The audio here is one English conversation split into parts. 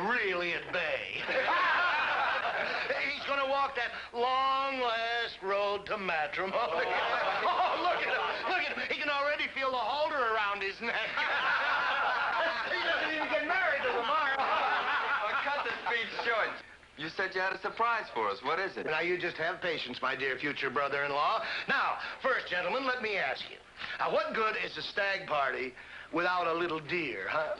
really at bay. He's gonna walk that long last road to matrimony. Oh, look at him. Look at him. He can already feel the halter around his neck. He doesn't even get married till tomorrow. Well, cut the speech short. You said you had a surprise for us. What is it? Now, you just have patience, my dear future brother-in-law. Now, first, gentlemen, let me ask you. What good is a stag party without a little deer, huh?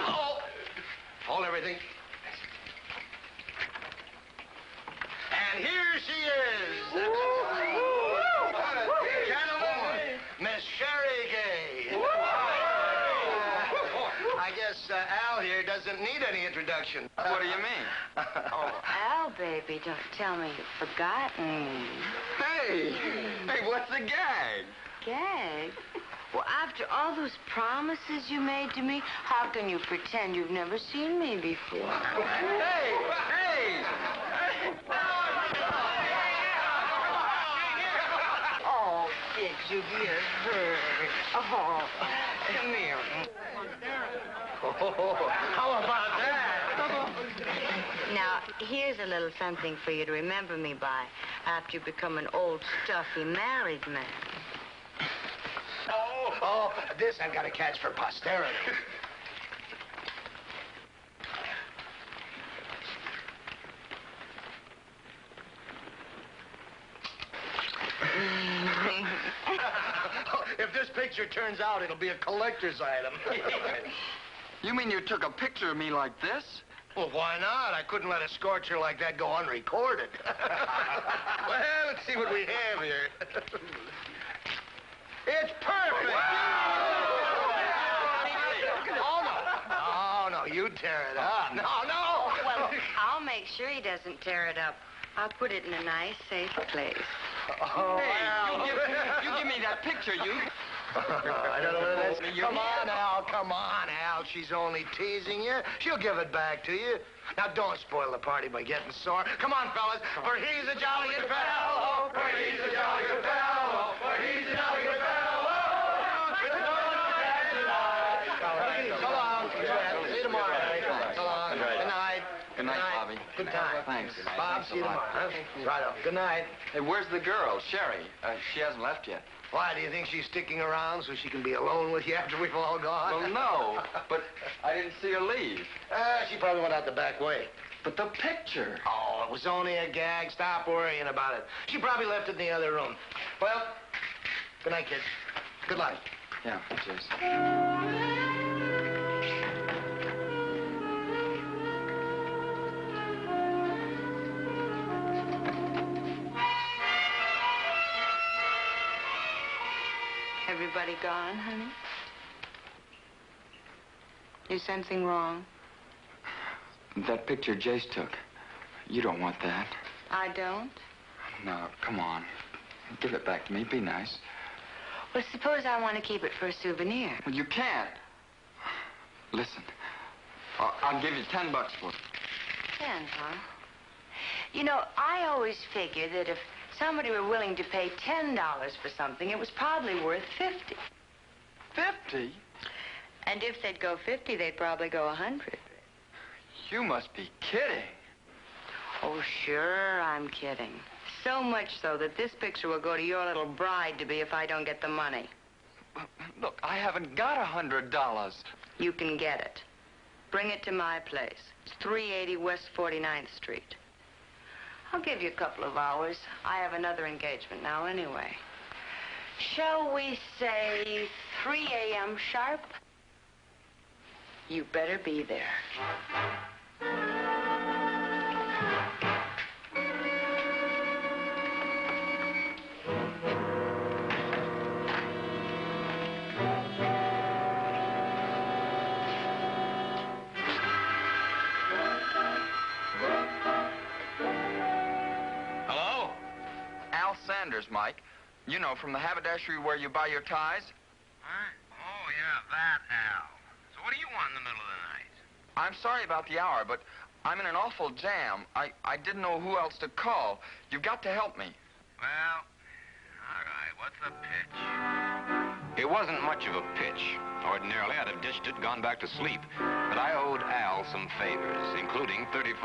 Oh, hold everything. And here she is. Gentlemen, Miss Sherry Gay. I guess Al here doesn't need any introduction. What do you mean? Oh, Al, baby, don't tell me you've forgotten. Hey, what's the gag? Gag? Well, after all those promises you made to me, how can you pretend you've never seen me before? Hey! Oh, did you get hurt? Oh, come here. Oh, how about that? Now, here's a little something for you to remember me by after you become an old, stuffy married man. Oh, this I've got to catch for posterity. If this picture turns out, it'll be a collector's item. You mean you took a picture of me like this? Well, why not? I couldn't let a scorcher like that go unrecorded. Well, let's see what we have here. It's perfect! Oh, no, you tear it up. No. Well, I'll make sure he doesn't tear it up. I'll put it in a nice, safe place. Oh, Hey, Al. you give me that picture, you. I don't know whether that's... Come on, Al. She's only teasing you. She'll give it back to you. Now, don't spoil the party by getting sore. Come on, fellas, for he's a jolly good fellow. For he's a jolly good fellow. For he's a jolly good fellow. So long. See you tomorrow. So long. Good night. Good night, Bobby. Good time. Thanks. Bob, see you tomorrow. Right on. Good night. Hey, where's the girl, Sherry? She hasn't left yet. Why, do you think she's sticking around so she can be alone with you after we've all gone? Well, no, but I didn't see her leave. She probably went out the back way. But the picture. Oh, it was only a gag. Stop worrying about it. She probably left it in the other room. Well, good night, kids. Good luck. Yeah, cheers. Everybody gone, honey? Is something wrong? That picture Jace took. You don't want that. I don't? No, come on. Give it back to me. Be nice. Well, suppose I want to keep it for a souvenir. Well, you can't. Listen, I'll give you $10 for it. 10, huh? You know, I always figure that if somebody were willing to pay $10 for something, it was probably worth 50. 50? And if they'd go 50, they'd probably go 100. You must be kidding. Oh, sure, I'm kidding. So much so that this picture will go to your little bride-to-be if I don't get the money. Look, I haven't got $100. You can get it. Bring it to my place. It's 380 West 49th Street. I'll give you a couple of hours. I have another engagement now anyway. Shall we say 3 a.m. sharp? You better be there. Mike. You know, from the haberdashery where you buy your ties. Huh? Oh, yeah, that Al. So what do you want in the middle of the night? I'm sorry about the hour, but I'm in an awful jam. I didn't know who else to call. You've got to help me. Well, all right, what's the pitch? It wasn't much of a pitch. Ordinarily, I'd have ditched it, gone back to sleep. But I owed Al some favors, including $35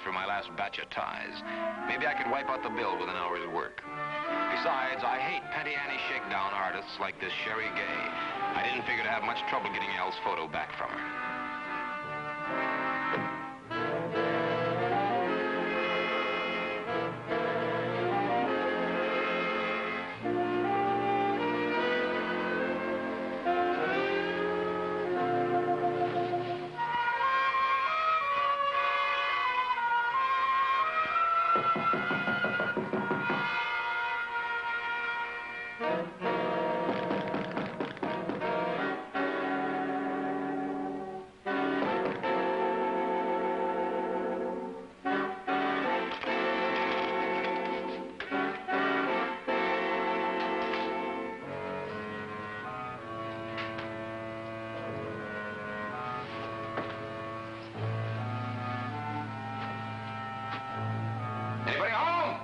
for my last batch of ties. Maybe I could wipe out the bill with an hour's work. Besides, I hate Penny Annie shakedown artists like this Sherry Gay. I didn't figure to have much trouble getting Al's photo back from her. Anybody home?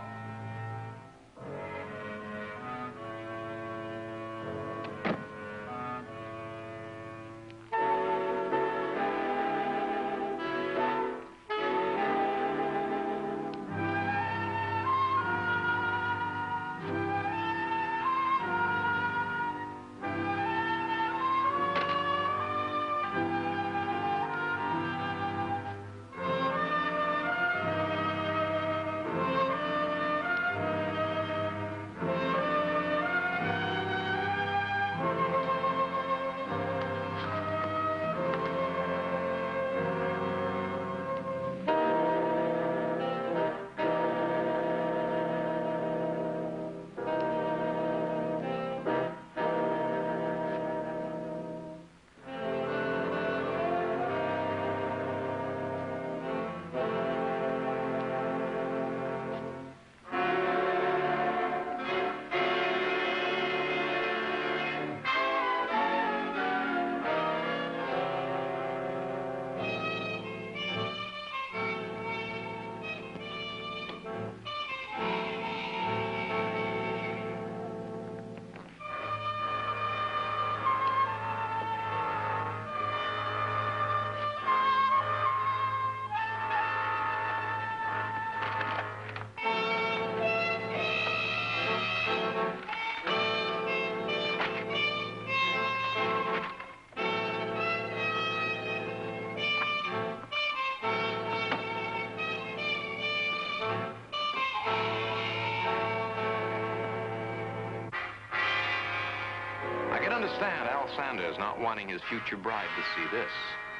I can understand Al Sanders not wanting his future bride to see this,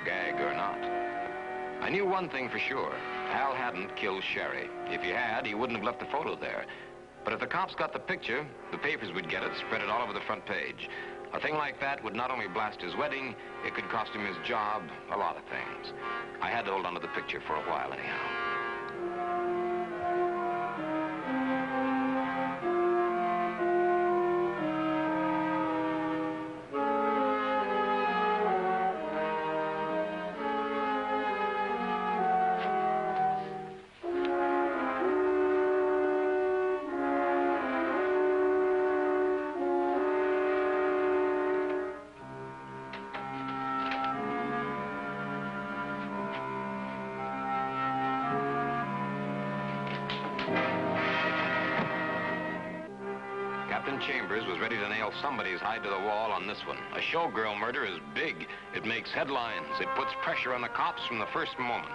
gag or not. I knew one thing for sure. Al hadn't killed Sherry. If he had, he wouldn't have left the photo there. But if the cops got the picture, the papers would get it, spread it all over the front page. A thing like that would not only blast his wedding, it could cost him his job, a lot of things. I had to hold on to the picture for a while anyhow. Captain Chambers was ready to nail somebody's hide to the wall on this one. A showgirl murder is big. It makes headlines. It puts pressure on the cops from the first moment.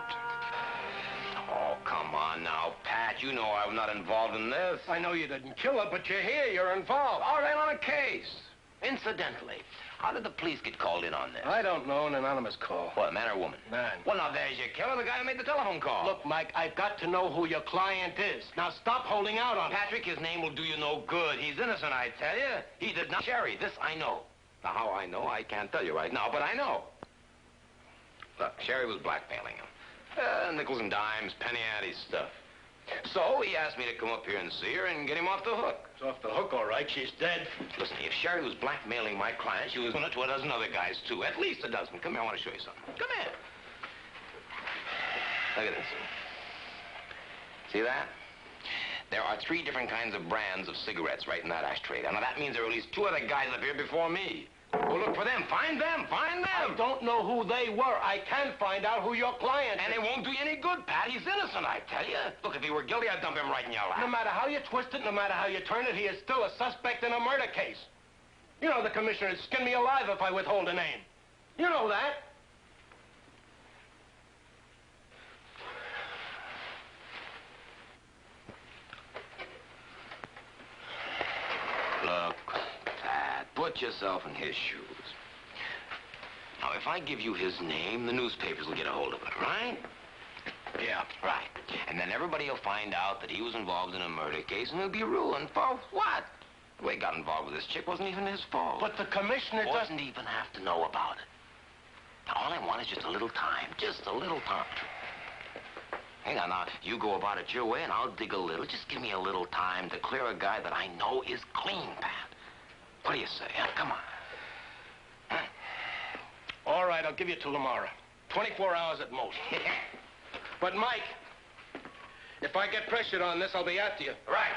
Oh, come on now, Pat. You know I'm not involved in this. I know you didn't kill her, but you're here. You're involved. All right, on a case. Incidentally, how did the police get called in on this? I don't know. An anonymous call. What, man or woman? Man. Well, now, there's your killer, the guy who made the telephone call. Look, Mike, I've got to know who your client is. Now, stop holding out on him. Patrick, his name will do you no good. He's innocent, I tell you. He did not. Sherry, this I know. Now, how I know, I can't tell you right now, but I know. Look, Sherry was blackmailing him. Nickels and dimes, penny ante stuff. So he asked me to come up here and see her and get him off the hook. It's off the hook, all right. She's dead. Listen, if Sherry was blackmailing my client, she was doing it to a dozen other guys, too. At least a dozen. Come here, I want to show you something. Come here. Look at this. See that? There are 3 different kinds of brands of cigarettes right in that ashtray. Now, that means there are at least 2 other guys up here before me. Go look for them. Find them. Find them. I don't know who they were. I can find out who your client is. And it won't do you any good, Pat. He's innocent, I tell you. Look, if he were guilty, I'd dump him right in your lap. No matter how you twist it, no matter how you turn it, he is still a suspect in a murder case. You know the commissioner would skin me alive if I withhold a name. You know that. Look, Pat, put yourself in his shoes. Now, if I give you his name, the newspapers will get a hold of it, right? Yeah, right. And then everybody will find out that he was involved in a murder case, and he'll be ruined. For what? The way he got involved with this chick wasn't even his fault. But the commissioner doesn't even have to know about it. Now, all I want is just a little time. Just a little time. Hang on now. You go about it your way, and I'll dig a little. Just give me a little time to clear a guy that I know is clean, Pat. What do you say? Huh? Come on. Huh? All right, I'll give you till tomorrow. 24 hours at most. But, Mike, if I get pressured on this, I'll be after you. Right.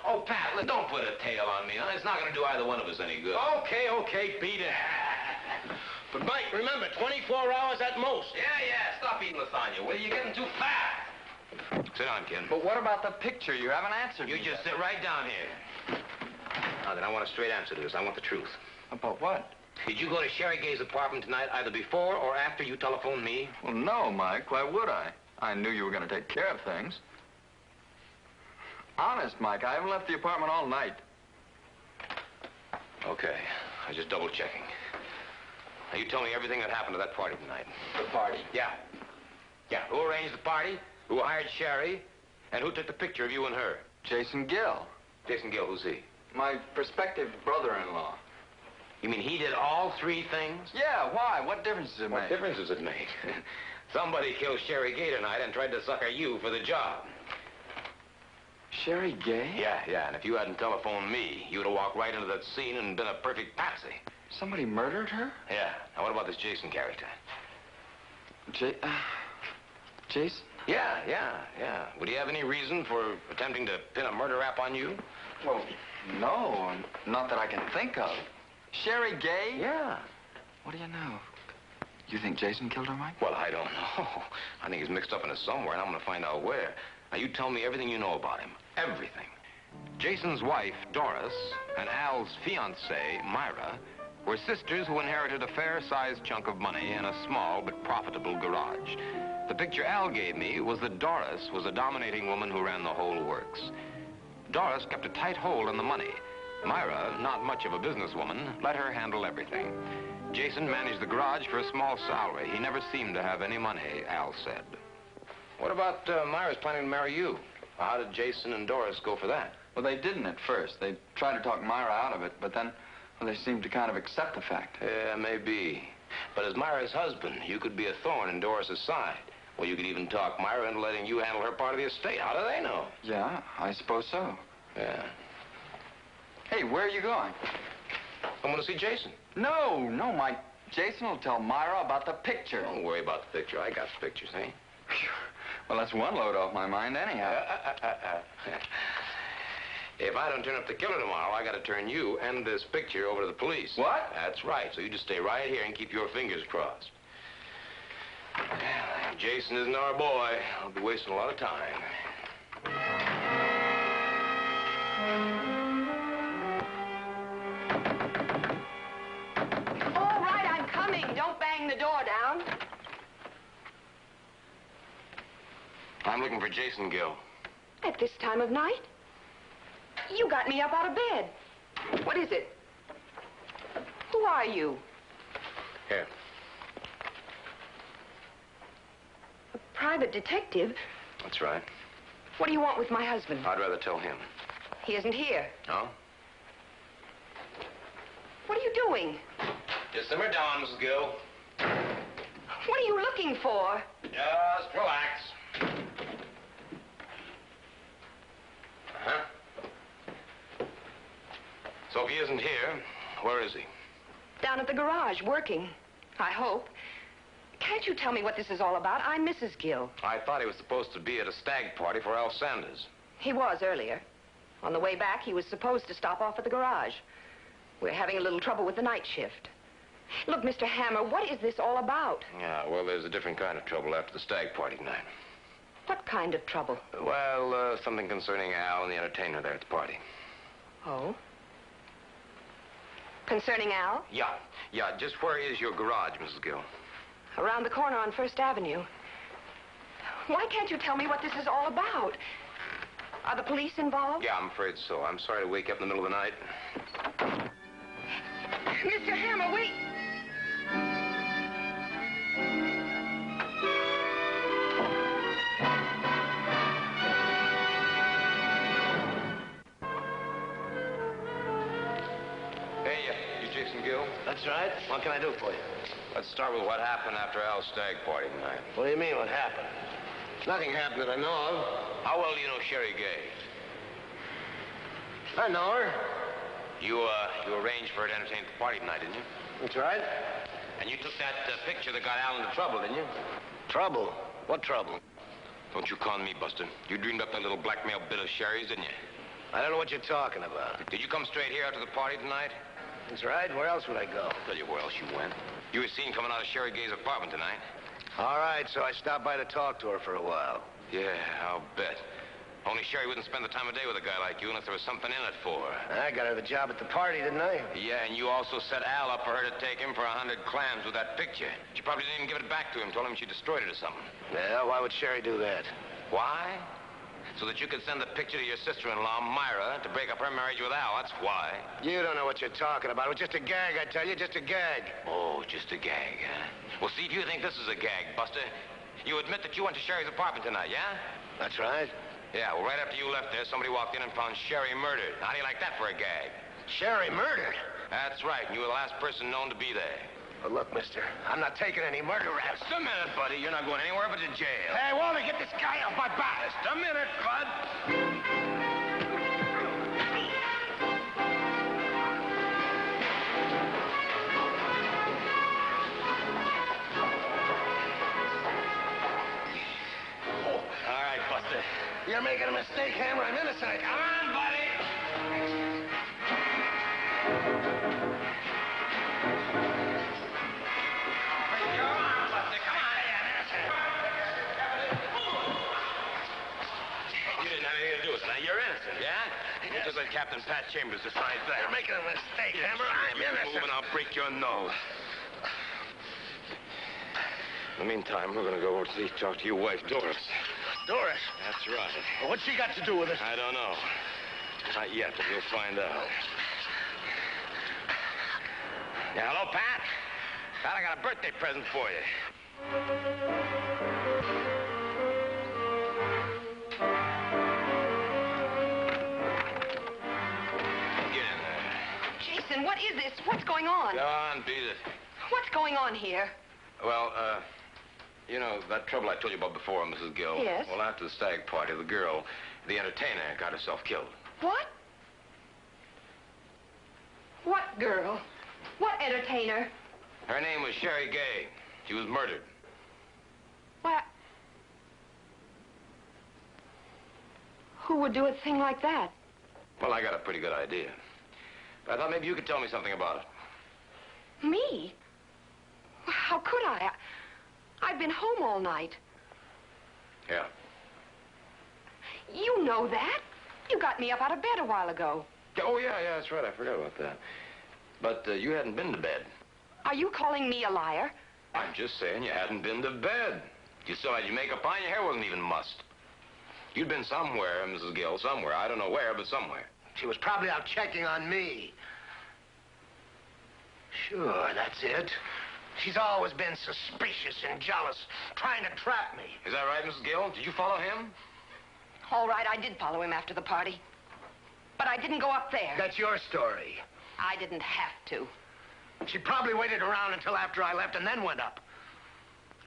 Oh, Pat, don't put a tail on me, huh? It's not going to do either one of us any good. Okay, beat it. But, Mike, remember, 24 hours at most. Yeah, stop eating lasagna, will you? You're getting too fat. Sit down, kid. But what about the picture? You haven't answered You me just yet. sit right down here. Now, then, I want a straight answer to this. I want the truth. About what? Did you go to Sherry Gay's apartment tonight either before or after you telephoned me? Well, no, Mike. Why would I? I knew you were going to take care of things. Honest, Mike, I haven't left the apartment all night. Okay. I was just double-checking. Now, you tell me everything that happened at that party tonight. The party? Yeah. Who arranged the party? Who hired Sherry? And who took the picture of you and her? Jason Gill. Jason Gill, who's he? My prospective brother-in-law. You mean he did all 3 things? Yeah, why? What difference does it make? What difference does it make? Somebody killed Sherry Gay tonight and tried to sucker you for the job. Sherry Gay? Yeah, and if you hadn't telephoned me, you'd have walked right into that scene and been a perfect patsy. Somebody murdered her? Yeah. Now, what about this Jason character? Jason? Yeah. Would he have any reason for attempting to pin a murder rap on you? Well, no, not that I can think of. Sherry Gay? Yeah. What do you know? You think Jason killed her, Mike? Well, I don't know. I think he's mixed up in it somewhere, and I'm going to find out where. Now, you tell me everything you know about him. Everything. Jason's wife, Doris, and Al's fiancée, Myra, were sisters who inherited a fair-sized chunk of money in a small but profitable garage. The picture Al gave me was that Doris was a dominating woman who ran the whole works. Doris kept a tight hold on the money. Myra, not much of a businesswoman, let her handle everything. Jason managed the garage for a small salary. He never seemed to have any money, Al said. What about Myra's planning to marry you? How did Jason and Doris go for that? Well, they didn't at first. They tried to talk Myra out of it, but then, well, they seemed to kind of accept the fact. Yeah, maybe. But as Myra's husband, you could be a thorn in Doris's side. Well, you could even talk Myra into letting you handle her part of the estate. How do they know? Yeah, I suppose so. Yeah. Hey, where are you going? I'm going to see Jason. No, Mike. Jason will tell Myra about the picture. Don't worry about the picture. I got the pictures, eh? Well, that's one load off my mind anyhow. If I don't turn up the killer tomorrow, I got to turn you and this picture over to the police. What? That's right. So you just stay right here and keep your fingers crossed. Well, Jason isn't our boy. I'll be wasting a lot of time. All right, I'm coming. Don't bang the door down. I'm looking for Jason Gill. At this time of night? You got me up out of bed. What is it? Who are you? Here. A private detective? That's right. What do you want with my husband? I'd rather tell him. He isn't here. No? What are you doing? Just simmer down, Mrs. Gill. What are you looking for? Just relax. Uh-huh. So if he isn't here, where is he? Down at the garage, working. I hope. Can't you tell me what this is all about? I'm Mrs. Gill. I thought he was supposed to be at a stag party for Al Sanders. He was earlier. On the way back, he was supposed to stop off at the garage. We're having a little trouble with the night shift. Look, Mr. Hammer, what is this all about? Yeah, well, there's a different kind of trouble after the stag party tonight. What kind of trouble? Well, something concerning Al and the entertainer there at the party. Oh? Concerning Al? Yeah, just where is your garage, Mrs. Gill? Around the corner on First Avenue. Why can't you tell me what this is all about? Are the police involved? Yeah, I'm afraid so. I'm sorry to wake you up in the middle of the night. Mr. Hammer, wait! Hey, you Jason Gill? That's right. What can I do for you? Let's start with what happened after Al's stag party tonight. What do you mean, what happened? Nothing happened that I know of. How well do you know Sherry Gay? I know her. You arranged for her to entertain at the party tonight, didn't you? That's right. And you took that picture that got Al into trouble, didn't you? Trouble? What trouble? Don't you con me, Buster. You dreamed up that little blackmail bit of Sherry's, didn't you? I don't know what you're talking about. Did you come straight here after the party tonight? That's right. Where else would I go? I'll tell you where else you went. You were seen coming out of Sherry Gay's apartment tonight. All right, so I stopped by to talk to her for a while. Yeah, I'll bet. Only Sherry wouldn't spend the time of day with a guy like you unless there was something in it for her. I got her the job at the party, didn't I? Yeah, and you also set Al up for her to take him for 100 clams with that picture. She probably didn't even give it back to him, told him she destroyed it or something. Yeah, why would Sherry do that? Why? So that you could send the picture to your sister-in-law, Myra, to break up her marriage with Al. That's why. You don't know what you're talking about. It was just a gag, I tell you, just a gag. Oh, just a gag, huh? Well, see, do you think this is a gag, Buster? You admit that you went to Sherry's apartment tonight, yeah? That's right. Yeah, well, right after you left there, somebody walked in and found Sherry murdered. How do you like that for a gag? Sherry murdered? That's right, and you were the last person known to be there. Well, look, mister, I'm not taking any murder raps. Just a minute, buddy. You're not going anywhere but to jail. Hey, Walter, get this guy off my back. Just a minute, bud. All right, Buster. You're making a mistake, Hammer. I'm innocent. Come on, buddy. You're innocent, yeah? Yes. Just let Captain Pat Chambers decide that. You're making a mistake, Hammer. I'm innocent. Move and I'll break your nose. In the meantime, we're going to go over to talk to your wife, Doris. Doris? That's right. Well, what's she got to do with it? I don't know. Not yet, but you'll find out. Yeah, hello, Pat? Pat, I got a birthday present for you. Jason, what is this? What's going on? Go on, beat it. What's going on here? Well, you know, that trouble I told you about before, Mrs. Gill? Yes. Well, after the stag party, the girl, the entertainer, got herself killed. What? What girl? What entertainer? Her name was Sherry Gay. She was murdered. What? Who would do a thing like that? Well, I got a pretty good idea. But I thought maybe you could tell me something about it. Me? How could I? I've been home all night. Yeah. You know that. You got me up out of bed a while ago. Oh, yeah, that's right. I forgot about that. But you hadn't been to bed. Are you calling me a liar? I'm just saying you hadn't been to bed. You still had your makeup on, your hair wasn't even mussed. You'd been somewhere, Mrs. Gill, somewhere. I don't know where, but somewhere. She was probably out checking on me. Sure, that's it. She's always been suspicious and jealous, trying to trap me. Is that right, Mrs. Gill? Did you follow him? All right, I did follow him after the party. But I didn't go up there. That's your story. I didn't have to. She probably waited around until after I left and then went up.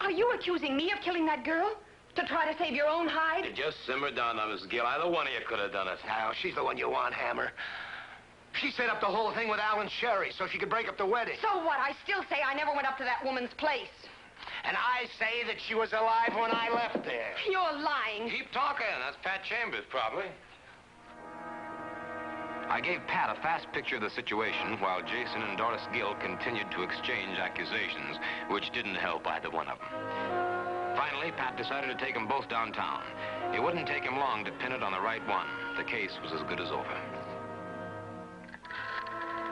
Are you accusing me of killing that girl? To try to save your own hide? You just simmer down now, Mrs. Gill. Either one of you could have done it. Now, she's the one you want, Hammer. She set up the whole thing with Al and Sherry so she could break up the wedding. So what? I still say I never went up to that woman's place. And I say that she was alive when I left there. You're lying. Keep talking. That's Pat Chambers, probably. I gave Pat a fast picture of the situation while Jason and Doris Gill continued to exchange accusations, which didn't help either one of them. Finally, Pat decided to take them both downtown. It wouldn't take him long to pin it on the right one. The case was as good as over.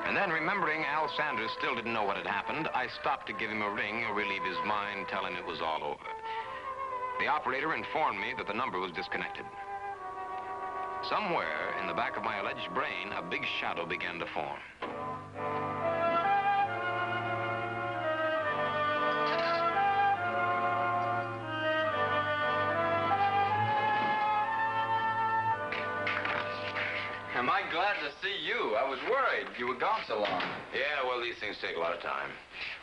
And then, remembering Al Sanders still didn't know what had happened, I stopped to give him a ring and relieve his mind, tell him it was all over. The operator informed me that the number was disconnected. Somewhere in the back of my alleged brain, a big shadow began to form. Am I glad to see you? I was worried. You were gone so long. Yeah, well, these things take a lot of time.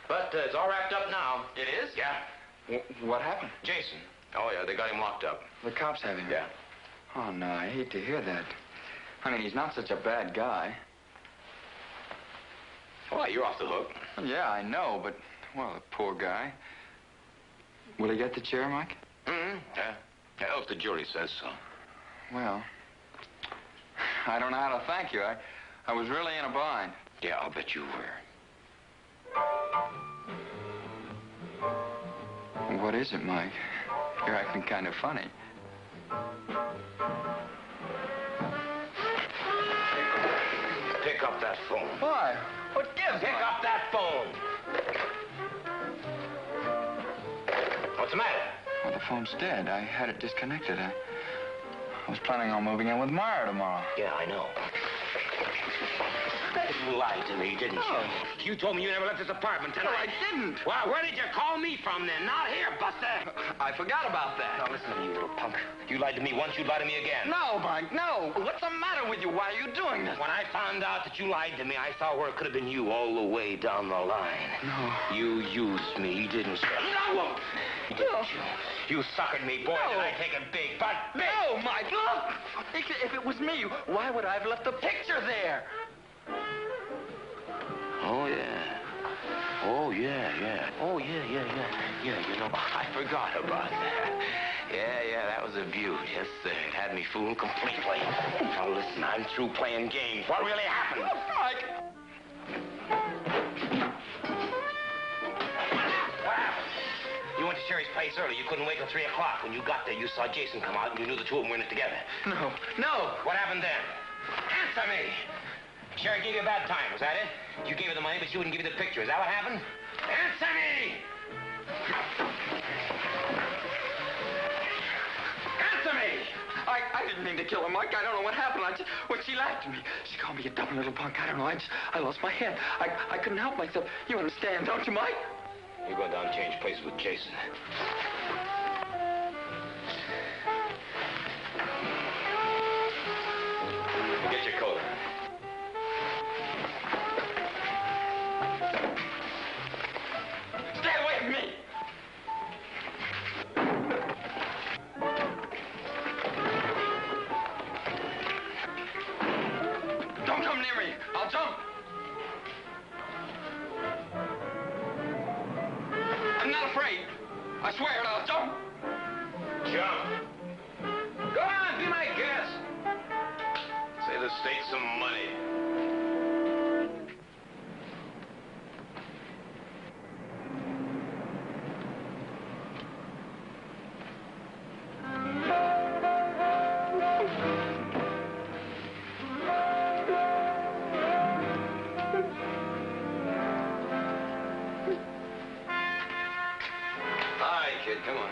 But it's all wrapped up now. It is? Yeah. What happened? Jason. Oh, yeah, they got him locked up. The cops have him? Yeah. Oh, no, I hate to hear that. I mean, he's not such a bad guy. Well, you're off the hook. Yeah, I know, but, well, the poor guy. Will he get the chair, Mike? Mm-hmm. Yeah. Well, if the jury says so. Well, I don't know how to thank you. I was really in a bind. Yeah, I'll bet you were. What is it, Mike? You're acting kind of funny. Pick up that phone. Why? What gives, Pick Mike? up that phone. What's the matter? Well, the phone's dead. I had it disconnected. I was planning on moving in with Myra tomorrow. Yeah, I know. You lied to me, didn't you? You told me you never left this apartment tonight. No, I didn't. Well, where did you call me from then? Not here, Buster. I forgot about that. Now, listen to me, you little punk. You lied to me once, you'd lie to me again. No, Mike, no. What's the matter with you? Why are you doing this? When I found out that you lied to me, I saw where it could have been you all the way down the line. No. You used me, didn't you? No! Didn't you? You suckered me, boy, No. did I take it big, but big. No, Mike, look! If it was me, why would I have left the picture there? Oh, yeah. Oh, yeah. Oh, yeah. Yeah, you know, I forgot about that. Yeah, that was a beaut. Yes, sir. It had me fooled completely. Now, listen, I'm through playing games. What really happened? Look, Mike! What happened? You went to Sherry's place early. You couldn't wait till 3 o'clock. When you got there, you saw Jason come out, and you knew the two of them were in it together. No. What happened then? Answer me! Sherry gave you a bad time, was that it? You gave her the money, but she wouldn't give you the picture. Is that what happened? Answer me! Answer me! I didn't mean to kill her, Mike. I don't know what happened. When she laughed at me, she called me a dumb little punk. I don't know. I lost my head. I couldn't help myself. You understand, don't you, Mike? You go down and change places with Jason. Get your coat. Stay away from me! Don't come near me. I'll jump. I'm not afraid. I swear it, I'll jump. Jump. Go on, be my guest. Save the state some money. All right, kid, come on.